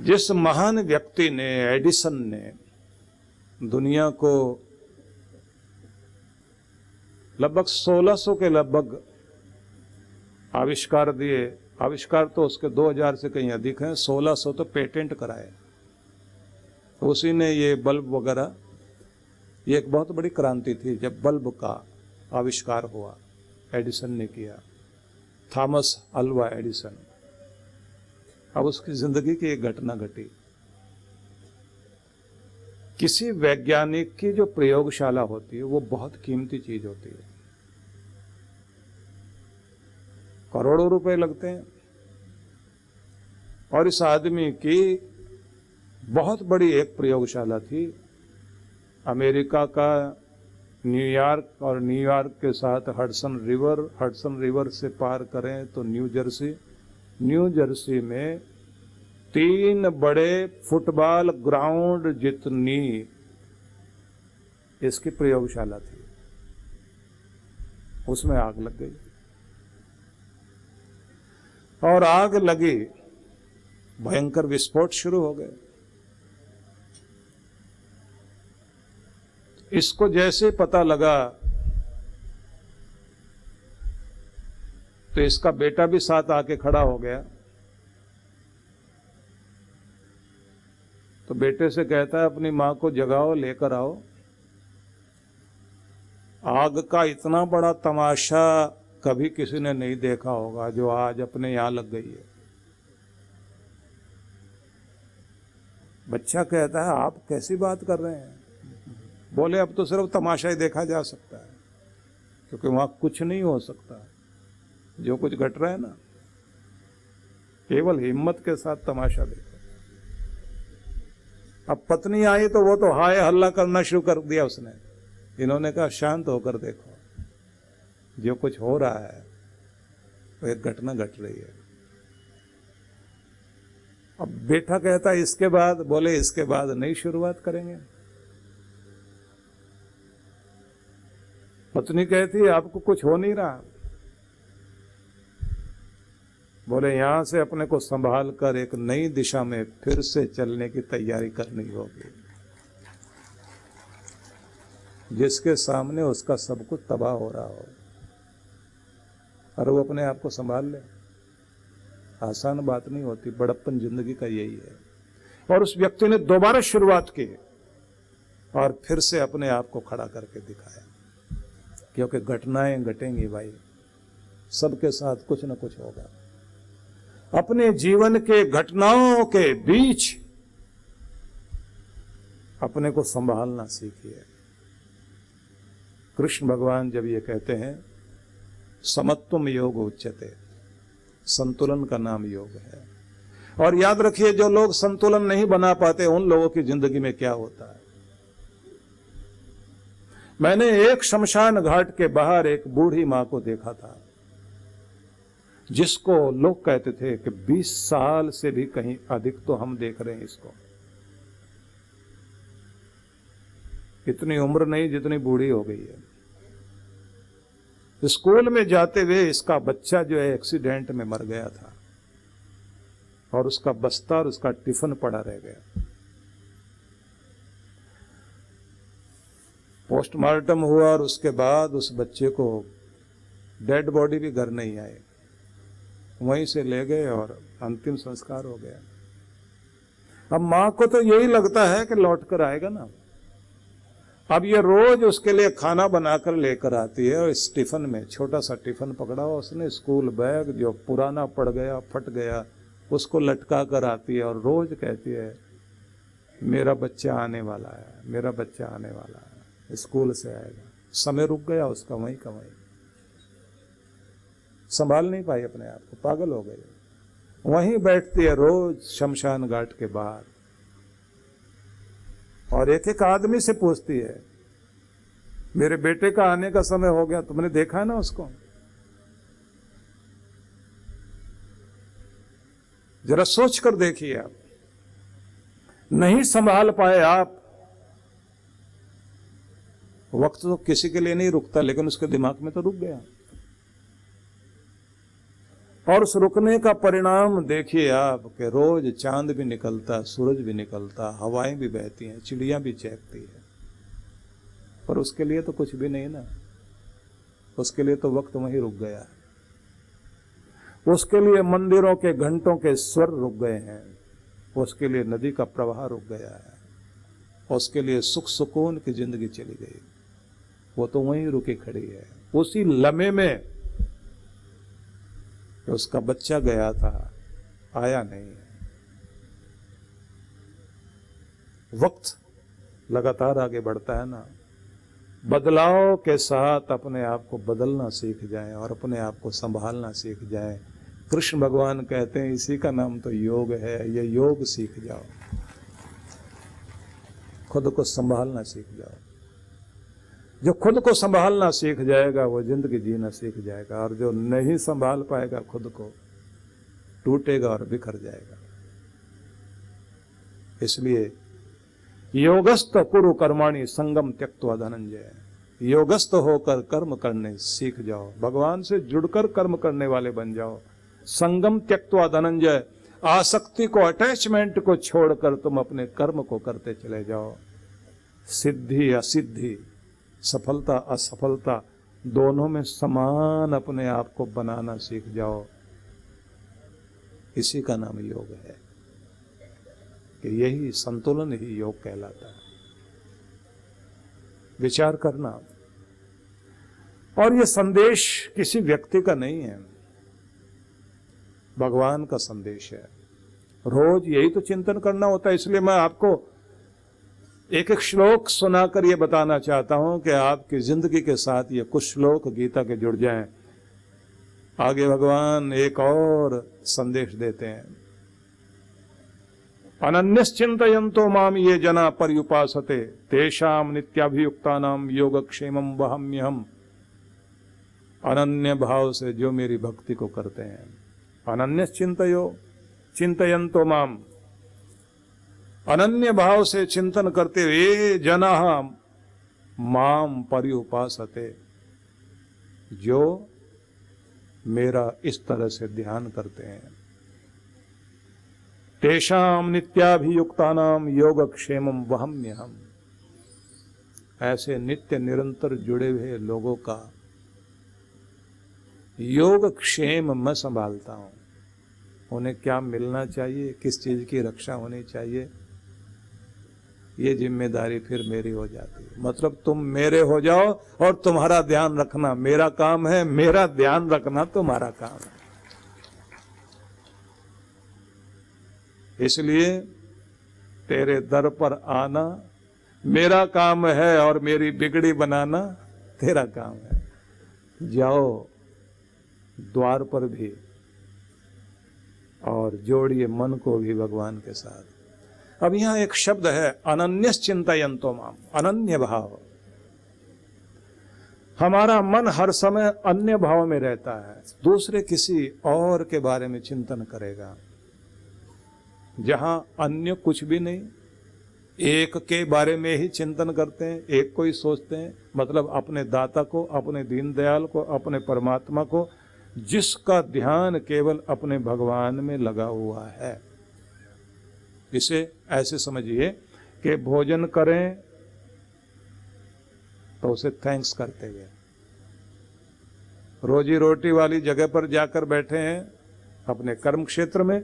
जिस महान व्यक्ति ने, एडिसन ने, दुनिया को लगभग 1600 के लगभग आविष्कार दिए, आविष्कार तो उसके 2000 से कहीं अधिक हैं, 1600 तो पेटेंट कराए, तो उसी ने ये बल्ब वगैरह, ये एक बहुत बड़ी क्रांति थी जब बल्ब का आविष्कार हुआ, एडिसन ने किया, थॉमस अल्वा एडिसन। अब उसकी जिंदगी की एक घटना घटी। किसी वैज्ञानिक की जो प्रयोगशाला होती है वो बहुत कीमती चीज होती है, करोड़ों रुपए लगते हैं, और इस आदमी की बहुत बड़ी एक प्रयोगशाला थी। अमेरिका का न्यूयॉर्क, और न्यूयॉर्क के साथ हडसन रिवर से पार करें तो न्यू जर्सी में 3 बड़े फुटबॉल ग्राउंड जितनी इसकी प्रयोगशाला थी। उसमें आग लग गई, और आग लगी, भयंकर विस्फोट शुरू हो गए। इसको जैसे पता लगा तो इसका बेटा भी साथ आके खड़ा हो गया। तो बेटे से कहता है अपनी मां को जगाओ, लेकर आओ। आग का इतना बड़ा तमाशा कभी किसी ने नहीं देखा होगा जो आज अपने यहां लग गई है। बच्चा कहता है आप कैसी बात कर रहे हैं? बोले अब तो सिर्फ तमाशा ही देखा जा सकता है, क्योंकि वहां कुछ नहीं हो सकता। जो कुछ घट रहा है ना, केवल हिम्मत के साथ तमाशा देखो। अब पत्नी आई तो वो तो हाय हल्ला करना शुरू कर दिया उसने। इन्होंने कहा शांत होकर देखो, जो कुछ हो रहा है वो एक घटना घट रही है। अब बेटा कहता है इसके बाद, बोले इसके बाद नई शुरुआत करेंगे। पत्नी कहती है आपको कुछ हो नहीं रहा। बोले यहां से अपने को संभाल कर एक नई दिशा में फिर से चलने की तैयारी करनी होगी। जिसके सामने उसका सब कुछ तबाह हो रहा हो और वो अपने आप को संभाल ले, आसान बात नहीं होती। बड़प्पन जिंदगी का यही है। और उस व्यक्ति ने दोबारा शुरुआत की और फिर से अपने आप को खड़ा करके दिखाया, क्योंकि घटनाएं घटेंगी भाई, सबके साथ कुछ न कुछ होगा। अपने जीवन के घटनाओं के बीच अपने को संभालना सीखिए। कृष्ण भगवान जब ये कहते हैं समत्वम योग उच्यते, संतुलन का नाम योग है। और याद रखिए जो लोग संतुलन नहीं बना पाते उन लोगों की जिंदगी में क्या होता है। मैंने एक शमशान घाट के बाहर एक बूढ़ी मां को देखा था, जिसको लोग कहते थे कि 20 साल से भी कहीं अधिक तो हम देख रहे हैं इसको। इतनी उम्र नहीं जितनी बूढ़ी हो गई है। स्कूल में जाते हुए इसका बच्चा जो है एक्सीडेंट में मर गया था और उसका बस्ता और उसका टिफिन पड़ा रह गया। पोस्टमार्टम हुआ और उसके बाद उस बच्चे को डेड बॉडी भी घर नहीं आई, वहीं से ले गए और अंतिम संस्कार हो गया। अब मां को तो यही लगता है कि लौट कर आएगा ना। अब ये रोज उसके लिए खाना बनाकर लेकर आती है और इस टिफिन में, छोटा सा टिफिन पकड़ा हुआ उसने, स्कूल बैग जो पुराना पड़ गया, फट गया, उसको लटका कर आती है और रोज कहती है मेरा बच्चा आने वाला है, मेरा बच्चा आने वाला है, स्कूल से आएगा। समय रुक गया उसका वहीं का वहीं। संभाल नहीं पाई अपने आप को, पागल हो गई। वहीं बैठती है रोज शमशान घाट के बाहर और एक एक आदमी से पूछती है मेरे बेटे का आने का समय हो गया, तुमने देखा है ना उसको? जरा सोच कर देखिए आप। नहीं संभाल पाए आप, वक्त तो किसी के लिए नहीं रुकता, लेकिन उसके दिमाग में तो रुक गया। और उस रुकने का परिणाम देखिए आप कि रोज चांद भी निकलता, सूरज भी निकलता, हवाएं भी बहती हैं, चिड़िया भी चहकती है, पर उसके लिए तो कुछ भी नहीं ना। उसके लिए तो वक्त वहीं रुक गया है। उसके लिए मंदिरों के घंटों के स्वर रुक गए हैं, उसके लिए नदी का प्रवाह रुक गया है, उसके लिए सुख सुकून की जिंदगी चली गई, वो तो वहीं रुकी खड़ी है। उसी लम्हे में कि उसका बच्चा गया था, आया नहीं। वक्त लगातार आगे बढ़ता है ना। बदलाव के साथ अपने आप को बदलना सीख जाएं और अपने आप को संभालना सीख जाएं। कृष्ण भगवान कहते हैं इसी का नाम तो योग है, ये योग सीख जाओ, खुद को संभालना सीख जाओ। जो खुद को संभालना सीख जाएगा वो जिंदगी जीना सीख जाएगा, और जो नहीं संभाल पाएगा खुद को, टूटेगा और बिखर जाएगा। इसलिए योगस्थ कुरु कर्माणि संगम त्यक्त्वा धनंजय, योगस्थ होकर कर्म करने सीख जाओ, भगवान से जुड़कर कर्म करने वाले बन जाओ। संगम त्यक्त्वा धनंजय, आसक्ति को, अटैचमेंट को छोड़कर तुम अपने कर्म को करते चले जाओ। सिद्धि असिद्धि, सफलता असफलता, दोनों में समान अपने आप को बनाना सीख जाओ। इसी का नाम योग है, कि यही संतुलन ही योग कहलाता है। विचार करना। और ये संदेश किसी व्यक्ति का नहीं है, भगवान का संदेश है। रोज यही तो चिंतन करना होता है। इसलिए मैं आपको एक एक श्लोक सुनाकर ये बताना चाहता हूं कि आपकी जिंदगी के साथ ये कुछ श्लोक गीता के जुड़ जाएं। आगे भगवान एक और संदेश देते हैं, अनन्यश्चिन्तयन्तो माम ये जना पर्युपासते तेषाम नित्याभियुक्तानाम योगक्षेमं वहाम्यहम्। अनन्य भाव से जो मेरी भक्ति को करते हैं, चिंतयन्तो माम, अनन्य भाव से चिंतन करते हुए जनाः माम पर्युपासते, जो मेरा इस तरह से ध्यान करते हैं, तेषाम नित्याभियुक्तानाम योगक्षेमं वहाम्यहम्। ऐसे नित्य निरंतर जुड़े हुए लोगों का योगक्षेम मैं संभालता हूं। उन्हें क्या मिलना चाहिए, किस चीज की रक्षा होनी चाहिए, ये जिम्मेदारी फिर मेरी हो जाती है। मतलब तुम मेरे हो जाओ और तुम्हारा ध्यान रखना मेरा काम है, मेरा ध्यान रखना तुम्हारा काम है। इसलिए तेरे दर पर आना मेरा काम है और मेरी बिगड़ी बनाना तेरा काम है। जाओ द्वार पर भी और जोड़िए मन को भी भगवान के साथ। अब यहां एक शब्द है अनन्यश्चिन्तयन्तो माम, अनन्य भाव। हमारा मन हर समय अन्य भाव में रहता है, दूसरे किसी और के बारे में चिंतन करेगा। जहां अन्य कुछ भी नहीं, एक के बारे में ही चिंतन करते हैं, एक को ही सोचते हैं, मतलब अपने दाता को, अपने दीनदयाल को, अपने परमात्मा को, जिसका ध्यान केवल अपने भगवान में लगा हुआ है। इसे ऐसे समझिए कि भोजन करें तो उसे थैंक्स करते हुए, रोजी रोटी वाली जगह पर जाकर बैठे हैं अपने कर्म क्षेत्र में,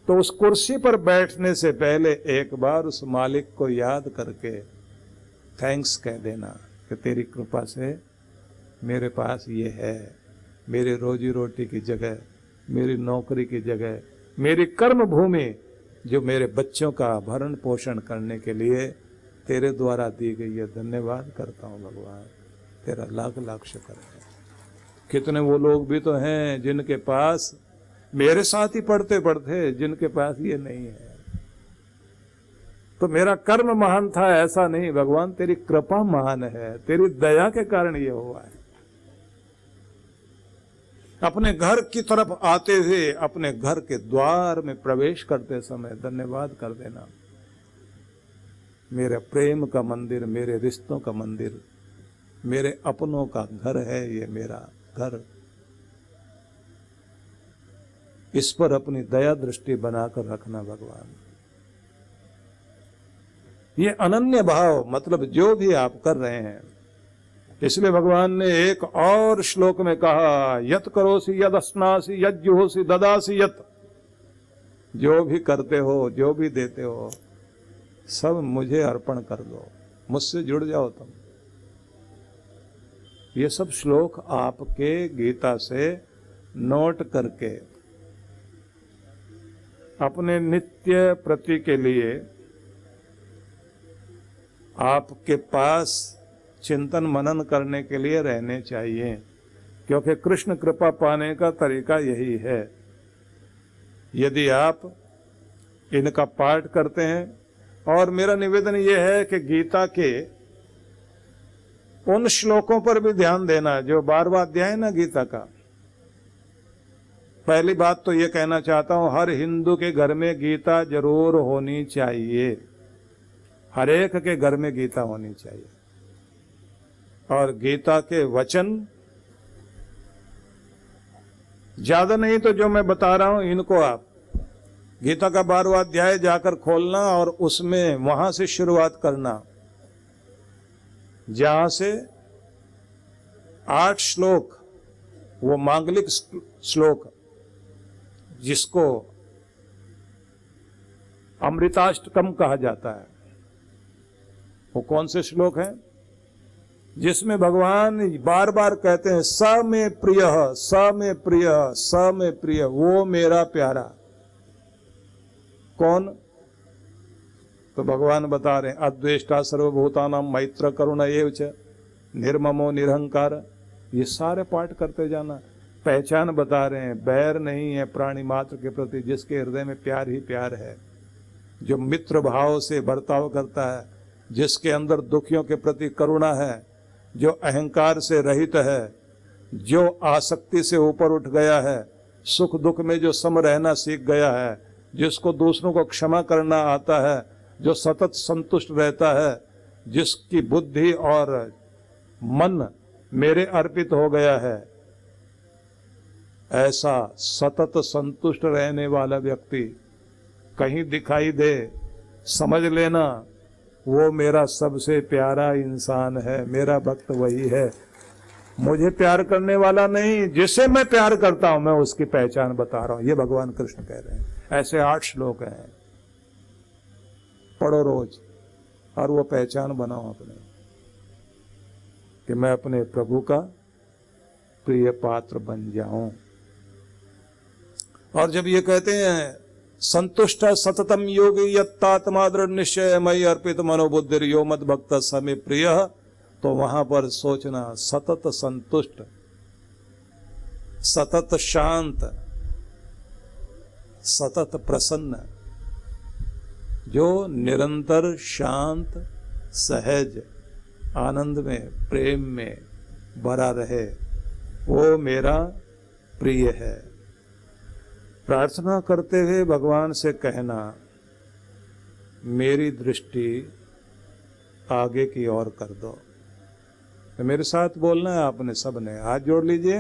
तो उस कुर्सी पर बैठने से पहले एक बार उस मालिक को याद करके थैंक्स कह देना कि तेरी कृपा से मेरे पास ये है, मेरे रोजी रोटी की जगह, मेरी नौकरी की जगह, मेरी कर्म भूमि, जो मेरे बच्चों का भरण पोषण करने के लिए तेरे द्वारा दी गई है। धन्यवाद करता हूँ भगवान, तेरा लाख लाख शुक्र है। कितने वो लोग भी तो हैं जिनके पास, मेरे साथ ही पढ़ते पढ़ते, जिनके पास ये नहीं है। तो मेरा कर्म महान था ऐसा नहीं, भगवान तेरी कृपा महान है, तेरी दया के कारण ये हुआ है। अपने घर की तरफ आते हुए, अपने घर के द्वार में प्रवेश करते समय धन्यवाद कर देना, मेरे प्रेम का मंदिर, मेरे रिश्तों का मंदिर, मेरे अपनों का घर है ये मेरा घर। इस पर अपनी दया दृष्टि बनाकर रखना भगवान। ये अनन्य भाव, मतलब जो भी आप कर रहे हैं। इसलिए भगवान ने एक और श्लोक में कहा, यत करोसि यद अस्नासि यद जुहोसि ददासि यत, जो भी करते हो, जो भी देते हो, सब मुझे अर्पण कर दो, मुझसे जुड़ जाओ तुम। ये सब श्लोक आपके गीता से नोट करके अपने नित्य प्रति के लिए आपके पास चिंतन मनन करने के लिए रहने चाहिए, क्योंकि कृष्ण कृपा पाने का तरीका यही है। यदि आप इनका पाठ करते हैं, और मेरा निवेदन यह है कि गीता के उन श्लोकों पर भी ध्यान देना जो 12वां अध्याय है ना गीता का। पहली बात तो ये कहना चाहता हूं, हर हिंदू के घर में गीता जरूर होनी चाहिए, हर एक के घर में गीता होनी चाहिए। और गीता के वचन ज्यादा नहीं तो जो मैं बता रहा हूं, इनको आप गीता का 12वां अध्याय जाकर खोलना और उसमें वहां से शुरुआत करना, जहां से 8 श्लोक, वो मांगलिक श्लोक जिसको अमृताष्टकम कहा जाता है, वो कौन से श्लोक हैं जिसमें भगवान बार बार कहते हैं स में प्रिय, स में प्रिय, स में प्रिय, वो मेरा प्यारा। कौन? तो भगवान बता रहे हैं, अद्वेष्टा सर्वभूतानां मैत्र करुण एव च निर्ममो निरहंकार। ये सारे पाठ करते जाना। पहचान बता रहे हैं, बैर नहीं है प्राणी मात्र के प्रति, जिसके हृदय में प्यार ही प्यार है, जो मित्र भाव से बर्ताव करता है, जिसके अंदर दुखियों के प्रति करुणा है, जो अहंकार से रहित है, जो आसक्ति से ऊपर उठ गया है, सुख दुख में जो सम रहना सीख गया है, जिसको दूसरों को क्षमा करना आता है, जो सतत संतुष्ट रहता है, जिसकी बुद्धि और मन मेरे अर्पित हो गया है, ऐसा सतत संतुष्ट रहने वाला व्यक्ति कहीं दिखाई दे, समझ लेना वो मेरा सबसे प्यारा इंसान है, मेरा भक्त वही है। मुझे प्यार करने वाला नहीं, जिसे मैं प्यार करता हूं मैं उसकी पहचान बता रहा हूं। ये भगवान कृष्ण कह रहे हैं। ऐसे 8 श्लोक हैं, पढ़ो रोज और वो पहचान बनाओ अपने, कि मैं अपने प्रभु का प्रिय पात्र बन जाऊं। और जब ये कहते हैं संतुष्ट सततम योगी यत्तात्मा दृढ़ निश्चय मयि अर्पित मनोबुद्धिर यो मद भक्त समे प्रिय, तो वहां पर सोचना सतत संतुष्ट, सतत शांत, सतत प्रसन्न, जो निरंतर शांत सहज आनंद में प्रेम में भरा रहे, वो मेरा प्रिय है। प्रार्थना करते हुए भगवान से कहना, मेरी दृष्टि आगे की ओर कर दो। तो मेरे साथ बोलना है आपने सबने, हाथ जोड़ लीजिए,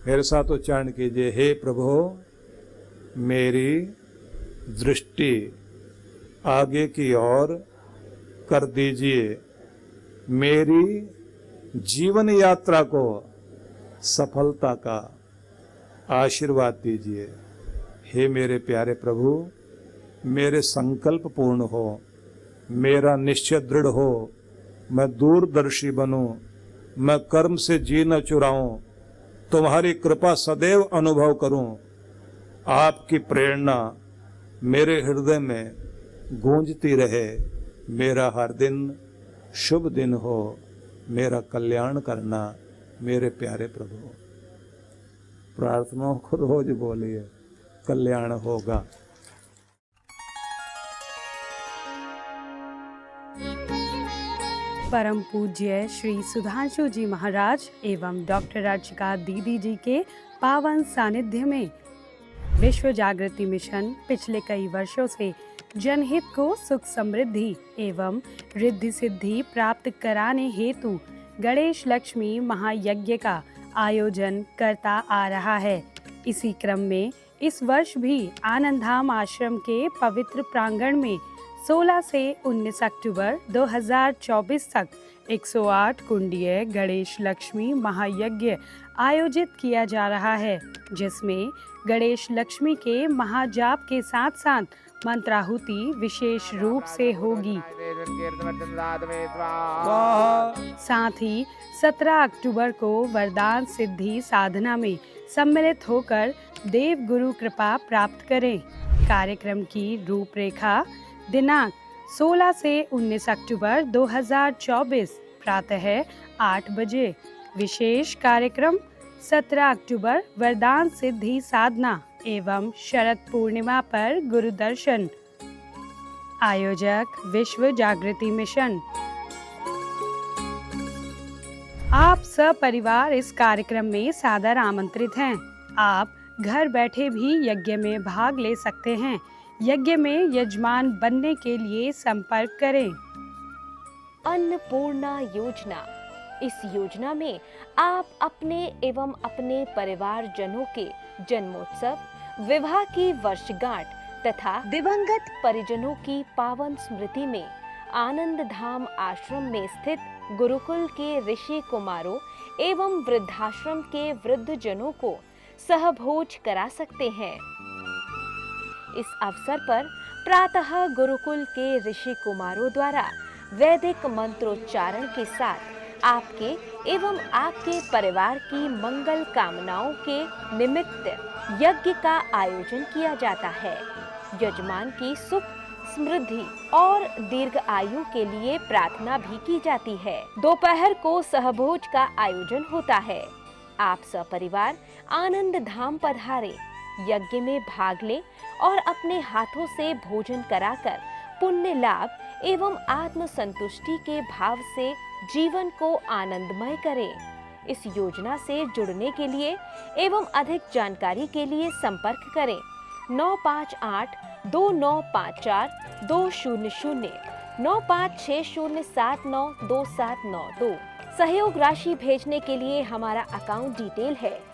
मेरे साथ उच्चारण कीजिए, हे प्रभु मेरी दृष्टि आगे की ओर कर दीजिए, मेरी जीवन यात्रा को सफलता का आशीर्वाद दीजिए। हे मेरे प्यारे प्रभु, मेरे संकल्प पूर्ण हो, मेरा निश्चय दृढ़ हो, मैं दूरदर्शी बनूं, मैं कर्म से जी न चुराऊं, तुम्हारी कृपा सदैव अनुभव करूं, आपकी प्रेरणा मेरे हृदय में गूंजती रहे, मेरा हर दिन शुभ दिन हो, मेरा कल्याण करना मेरे प्यारे प्रभु। प्रार्थनाओं को रोज बोलिए, कल्याण होगा। परम पूज्य श्री सुधांशु जी महाराज एवं डॉक्टर अर्चिका दीदी जी के पावन सानिध्य में विश्व जागृति मिशन पिछले कई वर्षों से जनहित को सुख समृद्धि एवं रिद्धि सिद्धि प्राप्त कराने हेतु गणेश लक्ष्मी महायज्ञ का आयोजन करता आ रहा है। इसी क्रम में इस वर्ष भी आनंद धाम आश्रम के पवित्र प्रांगण में 16 से 19 अक्टूबर 2024 तक 108 कुंडीय गणेश लक्ष्मी महायज्ञ आयोजित किया जा रहा है, जिसमें गणेश लक्ष्मी के महाजाप के साथ साथ मंत्राहुति विशेष रूप से होगी। साथ ही 17 अक्टूबर को वरदान सिद्धि साधना में सम्मिलित होकर देव गुरु कृपा प्राप्त करें। कार्यक्रम की रूपरेखा दिनांक 16 से 19 अक्टूबर 2024 प्रातः 8 बजे। विशेष कार्यक्रम 17 अक्टूबर वरदान सिद्धि साधना एवं शरद पूर्णिमा पर गुरु दर्शन। आयोजक विश्व जागृति मिशन। आप सपरिवार इस कार्यक्रम में सादर आमंत्रित हैं। आप घर बैठे भी यज्ञ में भाग ले सकते हैं। यज्ञ में यजमान बनने के लिए संपर्क करें। अन्नपूर्णा योजना। इस योजना में आप अपने एवं अपने परिवार जनों के जन्मोत्सव, विवाह की वर्षगांठ तथा दिवंगत परिजनों की पावन स्मृति में आनंद धाम आश्रम में स्थित गुरुकुल के ऋषि कुमारों एवं वृद्धाश्रम के वृद्ध जनों को सहभोज करा सकते हैं। इस अवसर पर प्रातः गुरुकुल के ऋषि कुमारों द्वारा वैदिक मंत्रोच्चारण के साथ आपके एवं आपके परिवार की मंगल कामनाओं के निमित्त यज्ञ का आयोजन किया जाता है। यजमान की सुख, समृद्धि और दीर्घ आयु के लिए प्रार्थना भी की जाती है। दोपहर को सहभोज का आयोजन होता है। आप सपरिवार आनंद धाम पधारे, यज्ञ में भाग लें और अपने हाथों से भोजन कराकर पुण्य लाभ एवं आत्म संतुष्टि के भाव से जीवन को आनंदमय करें। इस योजना से जुड़ने के लिए एवं अधिक जानकारी के लिए संपर्क करें 9582954200 9560792792। सहयोग राशि भेजने के लिए हमारा अकाउंट डिटेल है